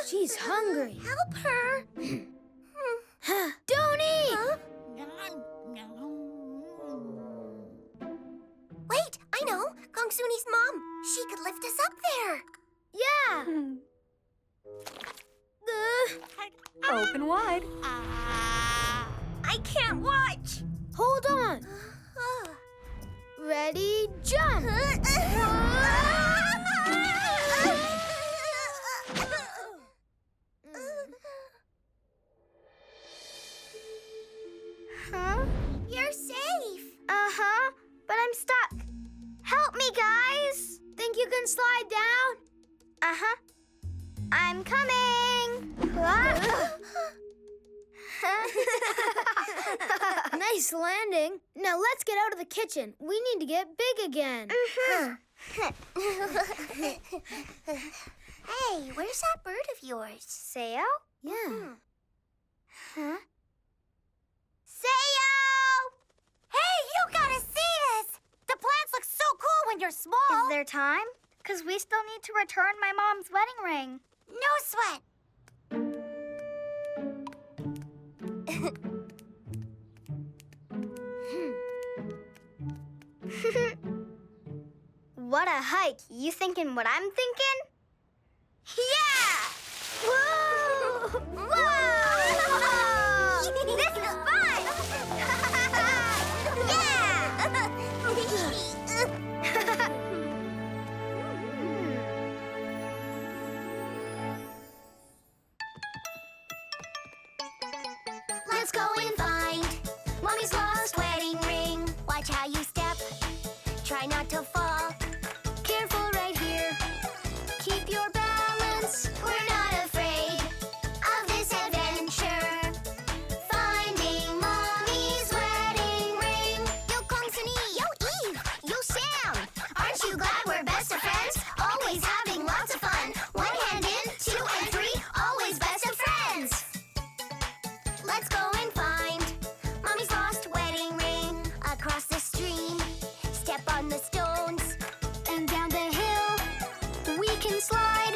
She's hungry. Help her. Don't eat! Huh? Wait, I know. Kongsuni's mom. She could lift us up there. Yeah! Open wide. I can't watch. Hold on. Ready, jump! Huh? You're safe. Uh-huh, but I'm stuck. Help me, guys. Think you can slide down? Uh-huh. I'm coming. Nice landing. Now let's get out of the kitchen. We need to get big again. Hey, where's that bird of yours? Sayo? Yeah. Huh? Sayo! Hey, you gotta see this! The plants look so cool when you're small. Is there time? Because we still need to return my mom's wedding ring. No sweat. What a hike. You thinking what I'm thinking? Yeah! Whoa! Whoa! This is fun! Let's go and find Mommy's lost wedding ring. Watch how you step. Try not to fall. Careful right here. Keep your balance. We're not afraid of this adventure. Finding Mommy's wedding ring. Yo Kongsuni, yo Eve, yo Sam. Aren't you glad we're best of friends? Always having lots of fun. One hand in, 2 and 3, always best of friends. Let's go and find Mommy's lost wedding ring. Across the stream, step on the stones, and down the hill we can slide.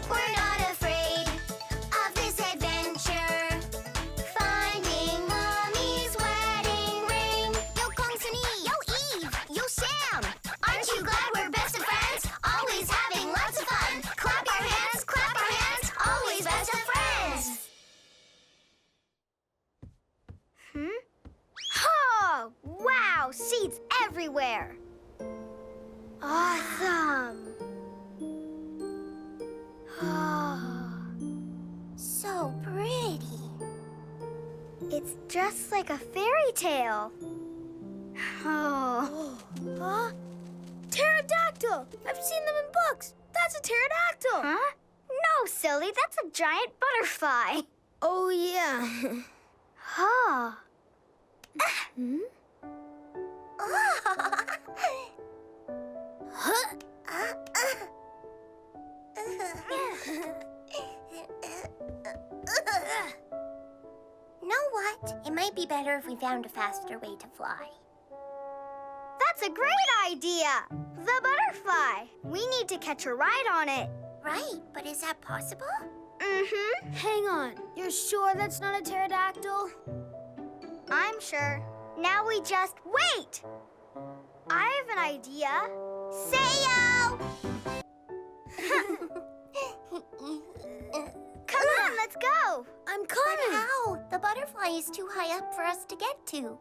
We're not afraid of this adventure. Finding Mommy's wedding ring. Yo Kongsuni, yo Eve, yo Sam. Aren't you glad we're best of friends? Always having lots of fun. Clap our hands, always best of friends. Oh, wow, seeds everywhere. Awesome. So pretty. It's just like a fairy tale. Oh. Huh? Pterodactyl! I've seen them in books. That's a pterodactyl. Huh? No, silly, that's a giant butterfly. Oh, yeah. Oh. Hmm? Know what? It might be better if we found a faster way to fly. That's a great idea. The butterfly. We need to catch a ride on it. Right, but is that possible? Mm-hmm. Hang on. You're sure that's not a pterodactyl? I'm sure. Now we just wait. I have an idea. Sayo! Come on, let's go. I'm But coming. how? The butterfly is too high up for us to get to.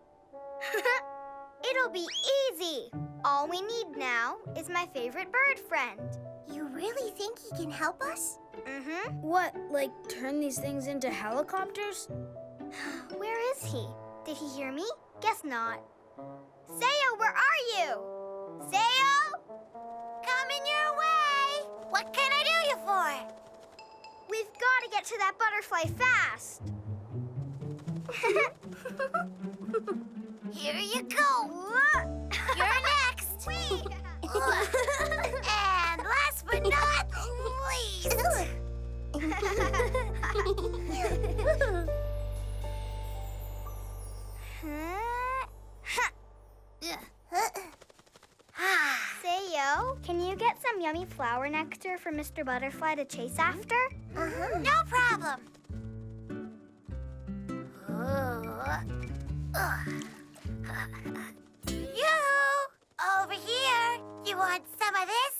It'll be easy. All we need now is my favorite bird friend. You really think he can help us? Mm-hmm. What, like turn these things into helicopters? Where is he? Did he hear me? Guess not. Sayo, where are you? Sayo? Coming your way! What can I do you for? We've got to get to that butterfly fast. Here you go. You're next. And last but not least. Sayo, can Can you get some yummy flower nectar for Mr. Butterfly to chase after? No problem. You! Over here. You want some of this?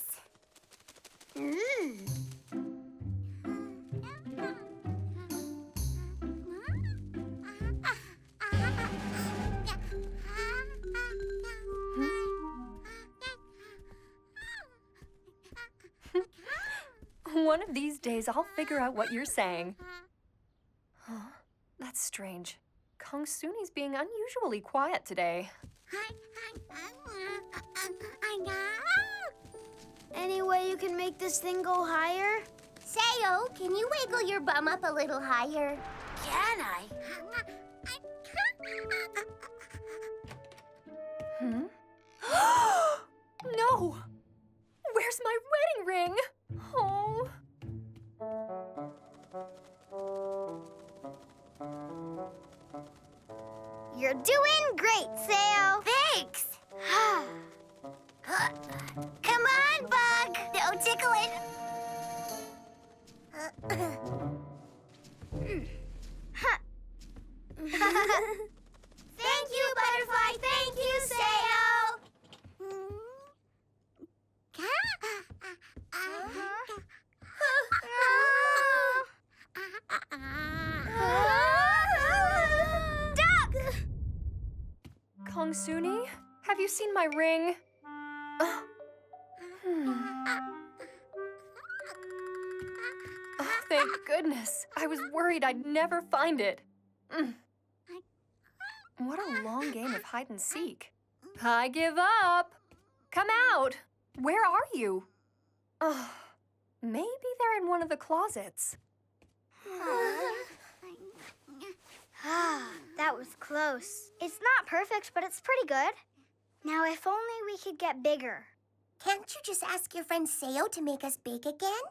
One of these days, I'll figure out what you're saying. Huh? That's strange. Kongsuni's being unusually quiet today. Any way you can make this thing go higher? Sayo, can you wiggle your bum up a little higher? Can I? Hmm? No! Where's my wedding ring? Oh. You're doing great, Sayo. Thanks. Come on, Bug. Don't tickle it. Thank you, Butterfly. Thank you, Sayo. Kongsuni, have you seen my ring? Oh, thank goodness. I was worried I'd never find it. What a long game of hide and seek. I give up. Come out. Where are you? Oh, maybe they're in one of the closets. That was close. It's not perfect, but it's pretty good. Now, if only we could get bigger. Can't you just ask your friend Sayo to make us big again?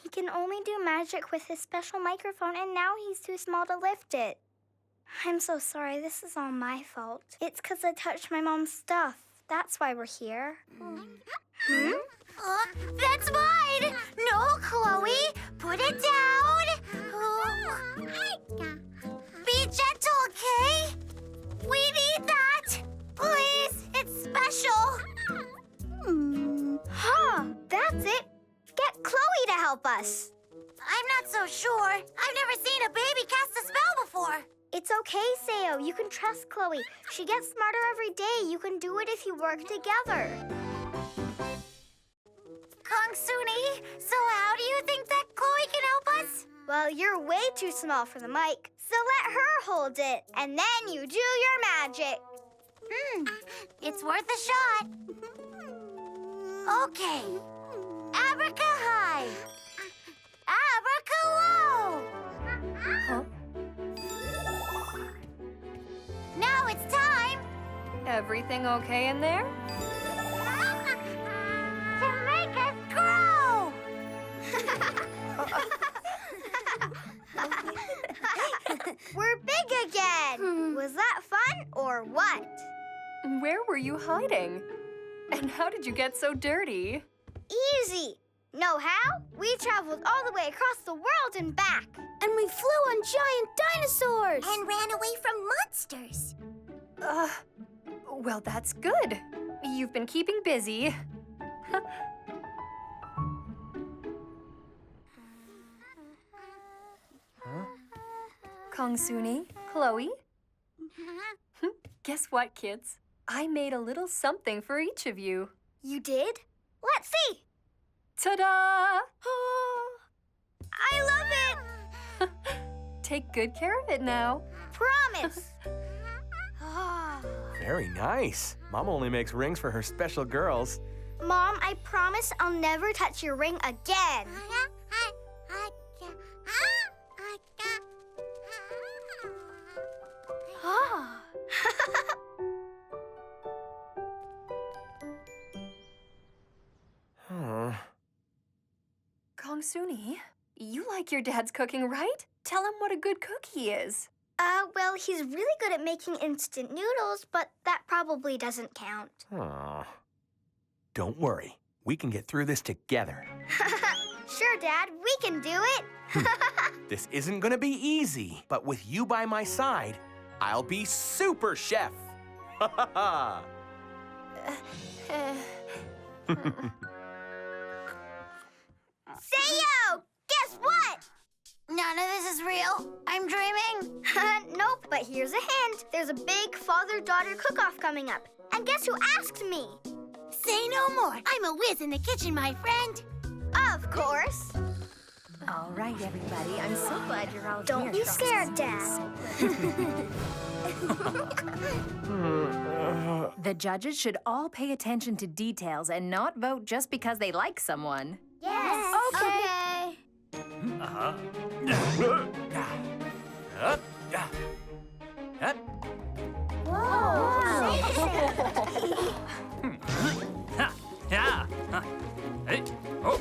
He can only do magic with his special microphone, and now he's too small to lift it. I'm so sorry. This is all my fault. It's because I touched my mom's stuff. That's why we're here. That's mine! No, Chloe! Put it down! Be gentle, okay? We need that! Please, it's special! That's it. Get Chloe to help us. I'm not so sure. I've never seen a baby cast a spell before. It's okay, Sayo. You can trust Chloe. She gets smarter every day. You can do it if you work together. Kongsuni, so how do you think that Chloe can help us? Well, you're way too small for the mic, so let her hold it, and then you do your magic. It's worth a shot. Okay. Abraca-high. Abraca-low. Huh? Now it's time Everything okay in there? to make us grow. We're big again. Was that fun or what? Where were you hiding? And how did you get so dirty? Easy. Know how? We traveled all the way across the world and back. And we flew on giant dinosaurs. And ran away from monsters. Well, that's good. You've been keeping busy. Kongsuni, Chloe, guess what, kids? I made a little something for each of you. You did? Let's see. Ta-da! I love it. Take good care of it now. Promise. Very nice. Mom only makes rings for her special girls. Mom, I promise I'll never touch your ring again. Kongsuni, you like your dad's cooking, right? Tell him what a good cook he is. Well, he's really good at making instant noodles, but that probably doesn't count. Aw. Don't worry. We can get through this together. Sure, Dad, we can do it. This isn't gonna be easy, but with you by my side, I'll be super chef. Ha ha ha! Sayo, guess what? None of this is real. I'm dreaming. Nope, but here's a hint. There's a big father-daughter cook-off coming up. And guess who asked me? Say no more. I'm a whiz in the kitchen, my friend. Of course. All right, everybody. I'm so glad you're all Don't be scared, Dad. The judges should all pay attention to details and not vote just because they like someone. Yes. Okay. Yeah. Hey. Oh.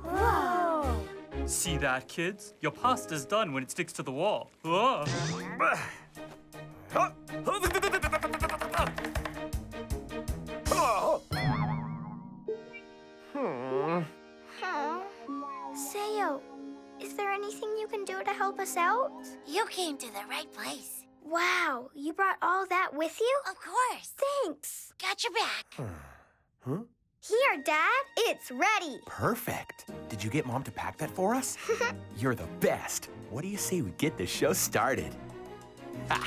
Whoa. See that, kids? Your pasta's done when it sticks to the wall. Whoa. Sayo, is there anything you can do to help us out? You came to the right place. Wow, you brought all that with you? Of course. Thanks. Got your back. Huh? Here, Dad, it's ready. Perfect. Did you get Mom to pack that for us? You're the best. What do you say we get this show started? Ha!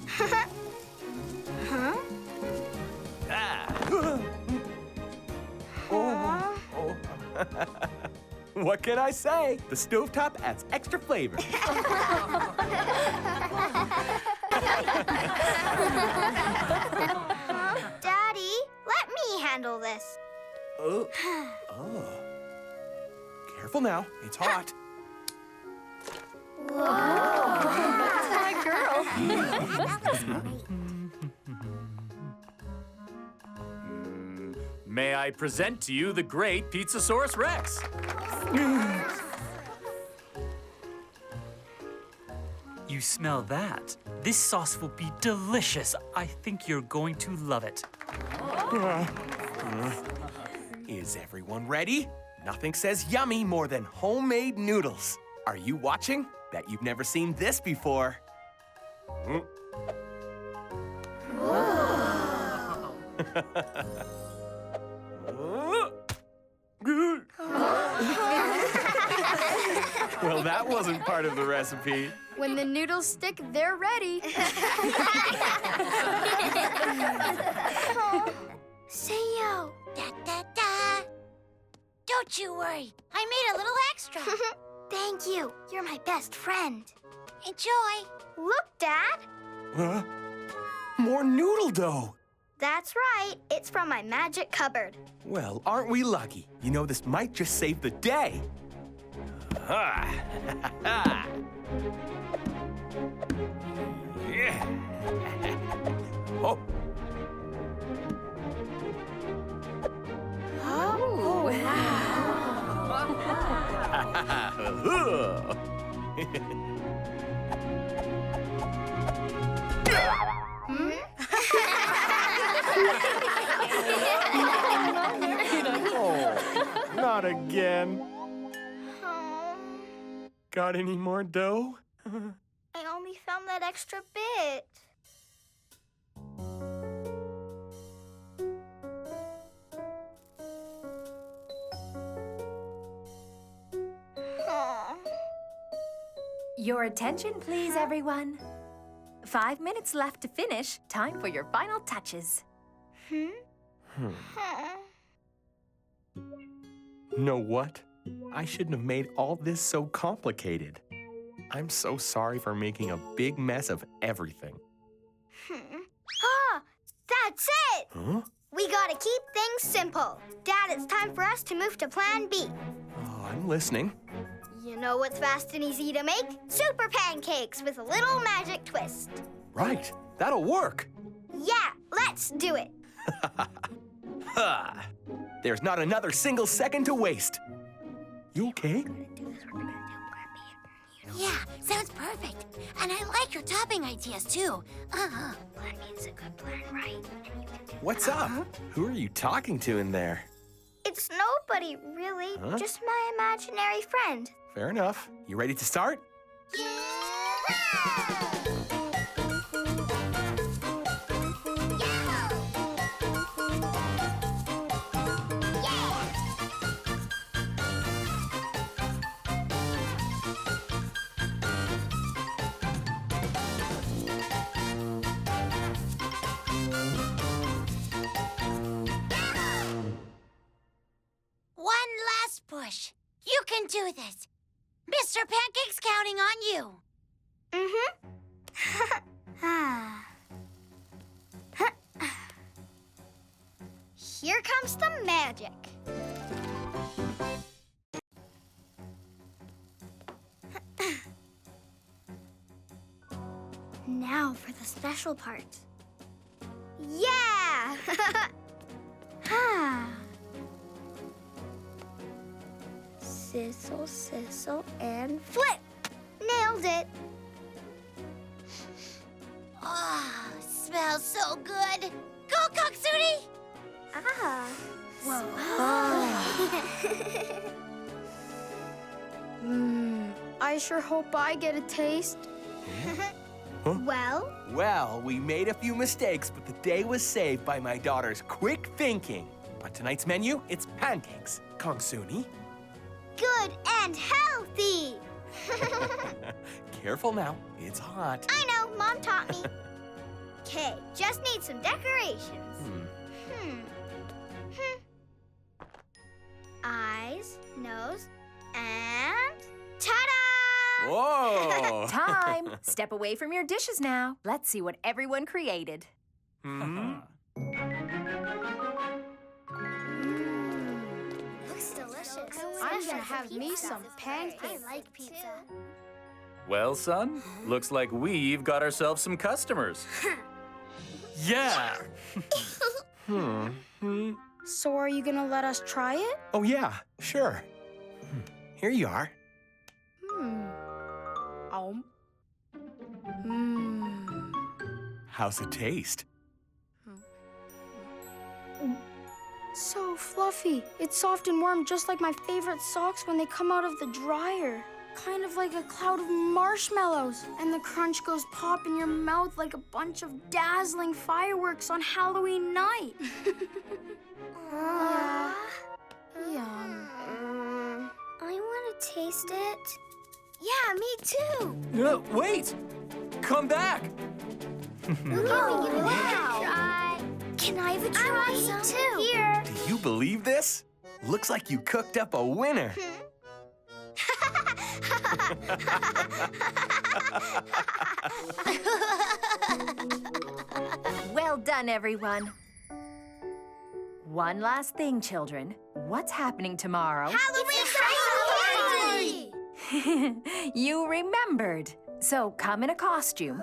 Huh? Ah. Oh. What can I say? The stovetop adds extra flavor. Daddy, let me handle this. Oh. Careful now. It's hot. May I present to you the great Pizzasaurus Rex? You smell that? This sauce will be delicious. I think you're going to love it. Is everyone ready? Nothing says yummy more than homemade noodles. Are you watching? Bet you've never seen this before. Well, that wasn't part of the recipe. When the noodles stick, they're ready. Sayo. Da, da, da. Don't you worry. I made a little extra. Thank you. You're my best friend. Enjoy. Look, Dad. Huh? More noodle dough. That's right. It's from my magic cupboard. Well, aren't we lucky? You know, this might just save the day. Ah. Yeah. Oh. Oh, Oh, not again. Oh, Got any more dough? I only found that extra bit. Aw. Your attention, please, everyone. 5 minutes left to finish. Time for your final touches. Huh. Know what? I shouldn't have made all this so complicated. I'm so sorry for making a big mess of everything. Ah, that's it! Huh? We gotta keep things simple. Dad, it's time for us to move to Plan B. Oh, I'm listening. You know what's fast and easy to make? Super pancakes with a little magic twist. Right, that'll work. Yeah, let's do it. Ha! There's not another single second to waste. You okay? Yeah, sounds perfect. And I like your topping ideas, too. Plan means a good plan, right? What's up? Who are you talking to in there? It's nobody, really. Huh? Just my imaginary friend. Fair enough. You ready to start? One last push. You can do this. Mr. Pancake's counting on you. Here comes the magic. Now for the special part. Yeah! Sizzle, sizzle, and flip! Nailed it! Oh, smells so good. Go, Kongsuni! Whoa. I sure hope I get a taste. Well, Well, we made a few mistakes, but the day was saved by my daughter's quick thinking. On tonight's menu, it's pancakes. Kongsuni. good and healthy. Careful now, it's hot. I know, Mom taught me. Okay, just need some decorations. Eyes, nose, and ta-da! Whoa! Time! Step away from your dishes now. Let's see what everyone created. Looks delicious. I'm gonna have me some pancakes. I like pizza. Well, son, looks like we've got ourselves some customers. Yeah! So are you gonna let us try it? Oh, yeah, sure. Here you are. How's it taste? So fluffy. It's soft and warm, just like my favorite socks when they come out of the dryer. Kind of like a cloud of marshmallows. And the crunch goes pop in your mouth like a bunch of dazzling fireworks on Halloween night. Yum. I want to taste it. Yeah, me too. No, wait! Come back! Wow. Can I have a try? I want some too. Here. Do you believe this? Looks like you cooked up a winner. Well done, everyone. One last thing, children. What's happening tomorrow? Halloween party! You remembered. So come in a costume.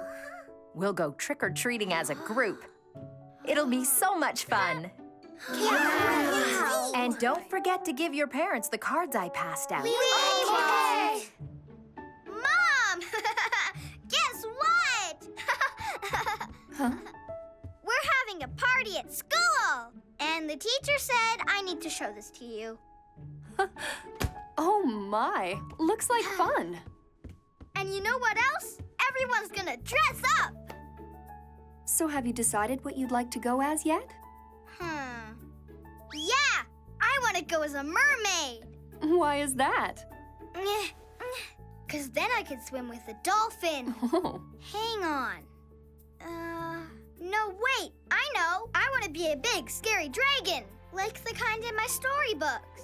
We'll go trick-or-treating as a group. It'll be so much fun. Wow. And don't forget to give your parents the cards I passed out. Okay. Mom! Guess what? We're having a party at school. And the teacher said I need to show this to you. Oh my, looks like fun. And you know what else? Everyone's gonna dress up. So have you decided what you'd like to go as yet? Yeah, I want to go as a mermaid. Why is that? Because then I could swim with a dolphin. Oh. Hang on. No, wait. I know. I want to be a big, scary dragon, like the kind in my storybooks.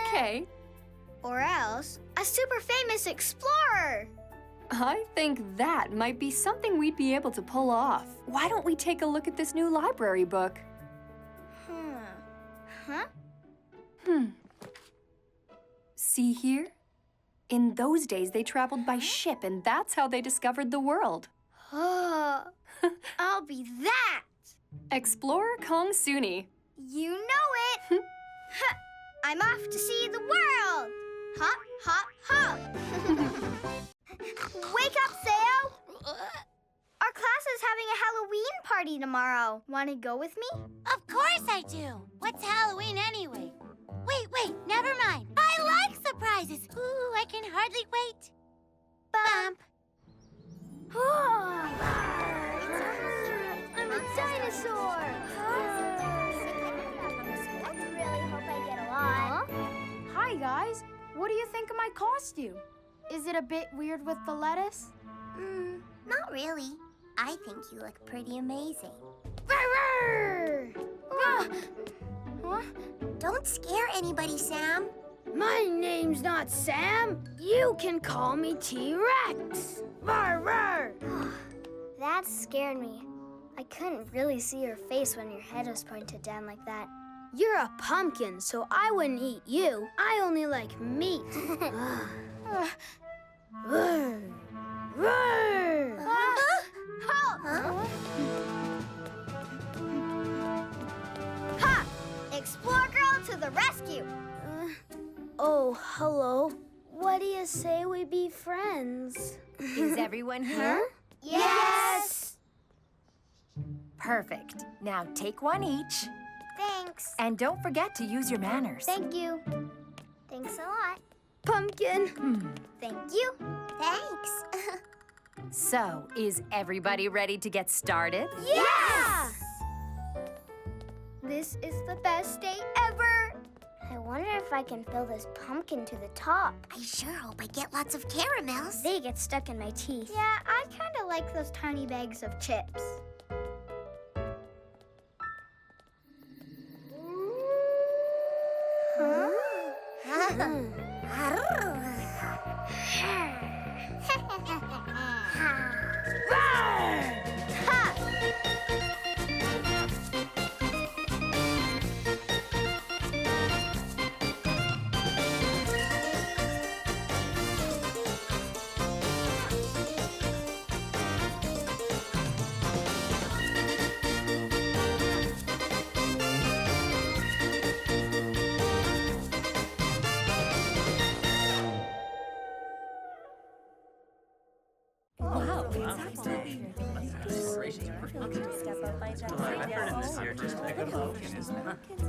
Okay. Or else, a super famous explorer. I think that might be something we'd be able to pull off. Why don't we take a look at this new library book? Huh? See here? In those days, they traveled by ship, and that's how they discovered the world. Oh, I'll be that. Explorer Kongsuni. You know it. I'm off to see the world. Hop, hop, hop. Wake up, Sayo! Our class is having a Halloween party tomorrow. Want to go with me? Of course I do. What's Halloween anyway? Wait, never mind. I like surprises. Ooh, I can hardly wait. Bump. I'm a dinosaur! I really hope I get a lot. Hi, guys. What do you think of my costume? Is it a bit weird with the lettuce? Not really. I think you look pretty amazing. Huh? Don't scare anybody, Sam. My name's not Sam. You can call me T-Rex. That scared me. I couldn't really see your face when your head was pointed down like that. You're a pumpkin, so I wouldn't eat you. I only like meat. Ha! Explore Girl to the rescue! Oh, hello. What do you say we be friends? Is everyone here? Yes! Perfect. Now take one each. Thanks. And don't forget to use your manners. Thank you. Thanks a lot. Pumpkin. Thank you. Thanks. So, is everybody ready to get started? Yes! This is the best day ever. I wonder if I can fill this pumpkin to the top. I sure hope I get lots of caramels. They get stuck in my teeth. Yeah, I kind of like those tiny bags of chips.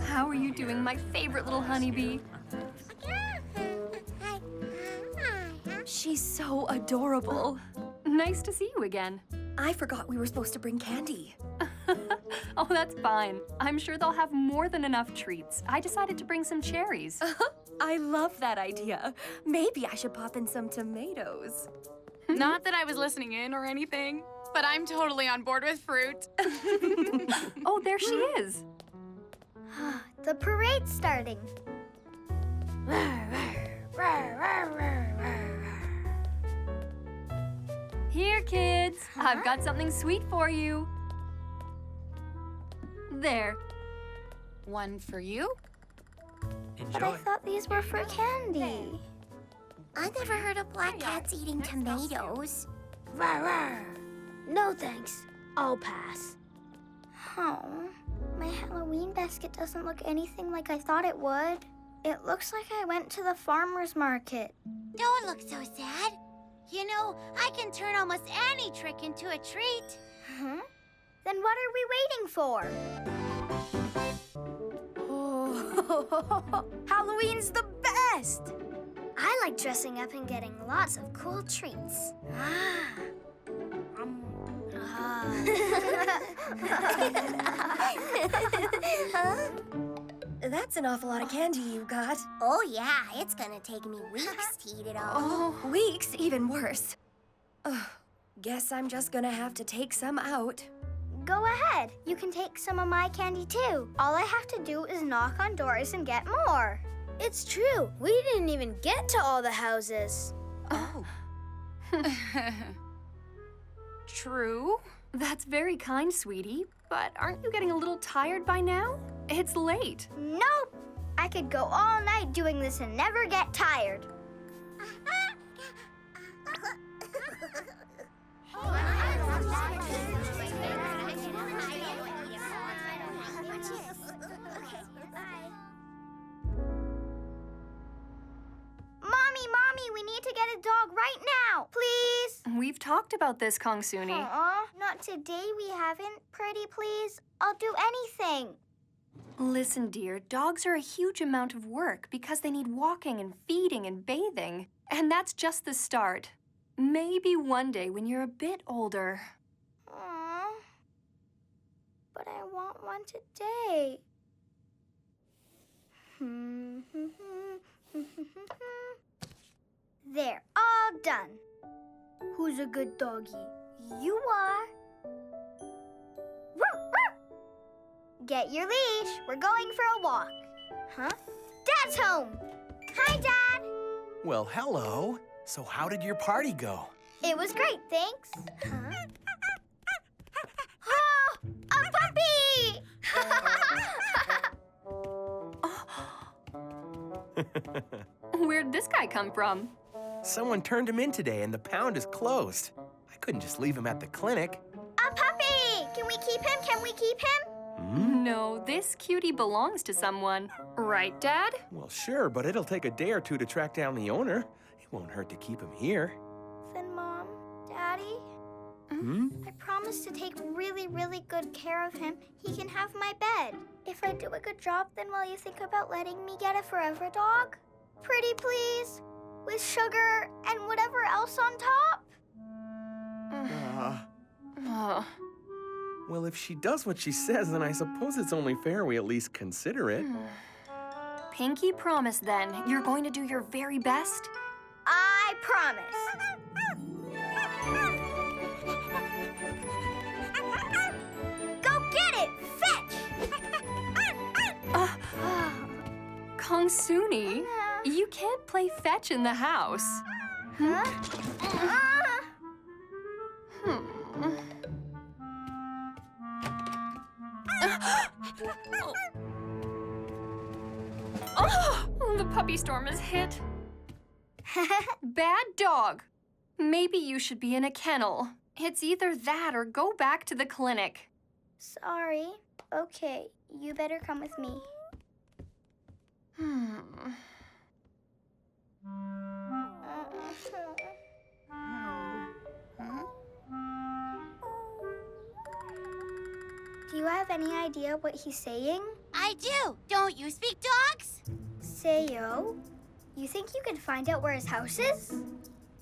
How are you doing, my favorite little honeybee? She's so adorable. Nice to see you again. I forgot we were supposed to bring candy. Oh, that's fine. I'm sure they'll have more than enough treats. I decided to bring some cherries. I love that idea. Maybe I should pop in some tomatoes. Not that I was listening in or anything, but I'm totally on board with fruit. Oh, there she is. The parade's starting. Here, kids. I've got something sweet for you. There. One for you. But I thought these were for candy. I never heard of black cats eating tomatoes. No thanks. I'll pass. Oh, my Halloween basket doesn't look anything like I thought it would. It looks like I went to the farmer's market. Don't look so sad. You know, I can turn almost any trick into a treat. Huh? Then what are we waiting for? Oh, Halloween's the best. I like dressing up and getting lots of cool treats. That's an awful lot of candy you got. Oh yeah, it's gonna take me weeks to eat it all. Oh, weeks, even worse. Ugh, guess I'm just gonna have to take some out. Go ahead. You can take some of my candy too. All I have to do is knock on doors and get more. It's true. We didn't even get to all the houses. Oh. True. That's very kind, sweetie. But aren't you getting a little tired by now? It's late. Nope. I could go all night doing this and never get tired. Mommy, we need to get get a dog right now, please. We've talked about this, Kongsuni. Not today we haven't. Pretty please. I'll do anything. Listen, dear, dogs are a huge amount of work because they need walking and feeding and bathing. And that's just the start. Maybe one day when you're a bit older. Aw. But I want one today. There, all done. Who's a good doggy? You are. Get your leash. We're going for a walk. Huh? Dad's home. Hi, Dad. Well, hello. So how did your party go? It was great, thanks. Huh? Oh, a puppy! Where'd this guy come from? Someone turned him in today and the pound is closed. I couldn't just leave him at the clinic. A puppy! Can we keep him? Can we keep him? No, this cutie belongs to someone. Right, Dad? Well, sure, but it'll take a day or two to track down the owner. It won't hurt to keep him here. Then, Mom, Daddy, I promise to take really, really good care of him. He can have my bed. If I do a good job, then will you think about letting me get a forever dog? Pretty please, with sugar and whatever else on top? Well, if she does what she says, then I suppose it's only fair we at least consider it. Pinky promise, then. You're going to do your very best? I promise. Go get it! Fetch! Kongsuni, you can't play fetch in the house. Huh? Oh, the puppy storm has hit. Bad dog. Maybe you should be in a kennel. It's either that or go back to the clinic. Sorry. Okay, you better come with me. Do you have any idea what he's saying? I do. Don't you speak dogs? Sayo, you think you can find out where his house is?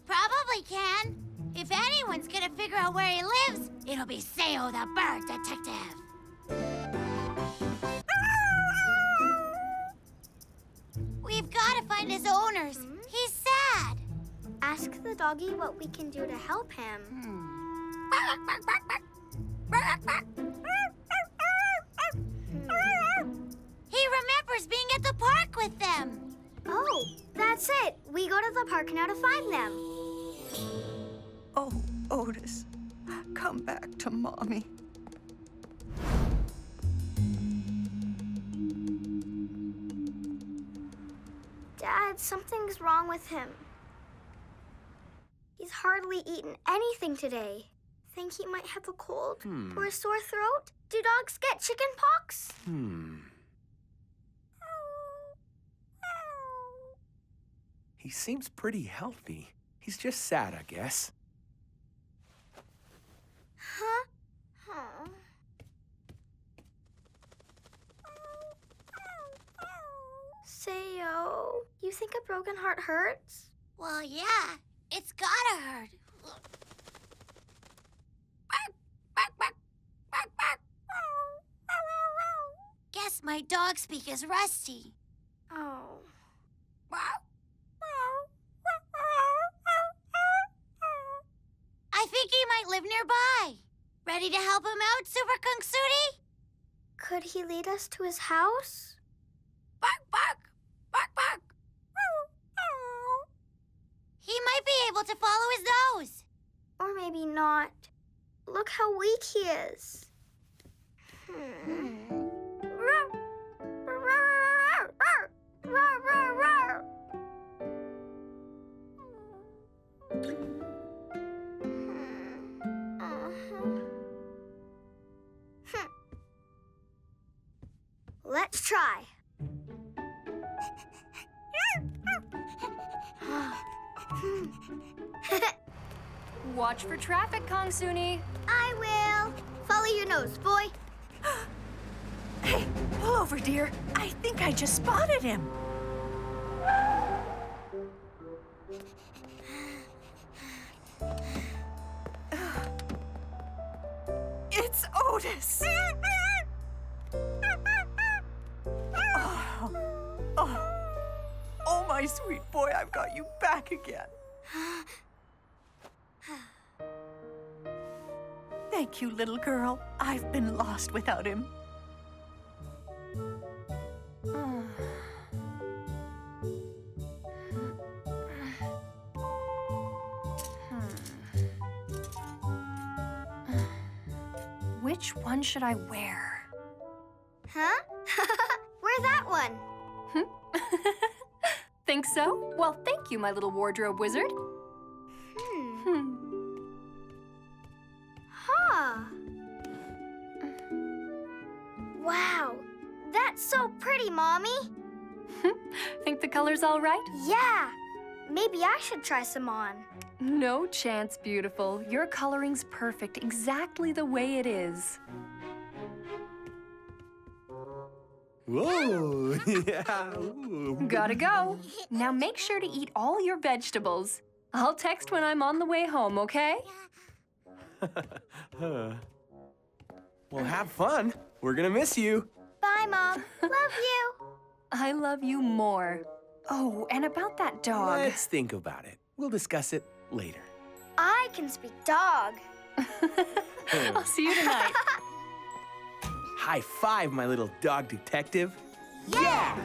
Probably can. If anyone's gonna figure out where he lives, it'll be Sayo the bird detective. We've got to find his owners. He's sad. Ask the doggy what we can do to help him. He remembers being at the park with them. Oh, that's it. We go to the park now to find them. Oh, Otis, come back to Mommy. Dad, something's wrong with him. He's hardly eaten anything today. Think he might have a cold or a sore throat? Do dogs get chicken pox? He seems pretty healthy. He's just sad, I guess. Huh? Huh. Sayo, you think a broken heart hurts? Well, yeah. It's gotta hurt. Guess my dog speak is rusty. Oh. I think he might live nearby. Ready to help him out, Super Kongsuni? Could he lead us to his house? Bark, bark, bark, bark. He might be able to follow his nose. Or maybe not. Look how weak he is. Let's try. Watch for traffic, Kongsuni. I will. Follow your nose, boy. Hey, pull over, dear. I think I just spotted him. It's Otis. Oh, my sweet boy, I've got you back again. Thank you, little girl. I've been lost without him. Which one should I wear? Huh? Wear that one. Think so? Well, thank you, my little wardrobe wizard. Huh. Wow. That's so pretty, Mommy. Think the color's all right? Yeah. Maybe I should try some on. No chance, beautiful. Your coloring's perfect, exactly the way it is. Whoa! Yeah. Ooh. Gotta go. Now make sure to eat all your vegetables. I'll text when I'm on the way home, okay? Well, have fun. We're gonna miss you. Bye, Mom. Love you. I love you more. Oh, and about that dog. Let's think about it. We'll discuss it later. I can speak dog. I'll see you tonight. High five, my little dog detective. Yeah!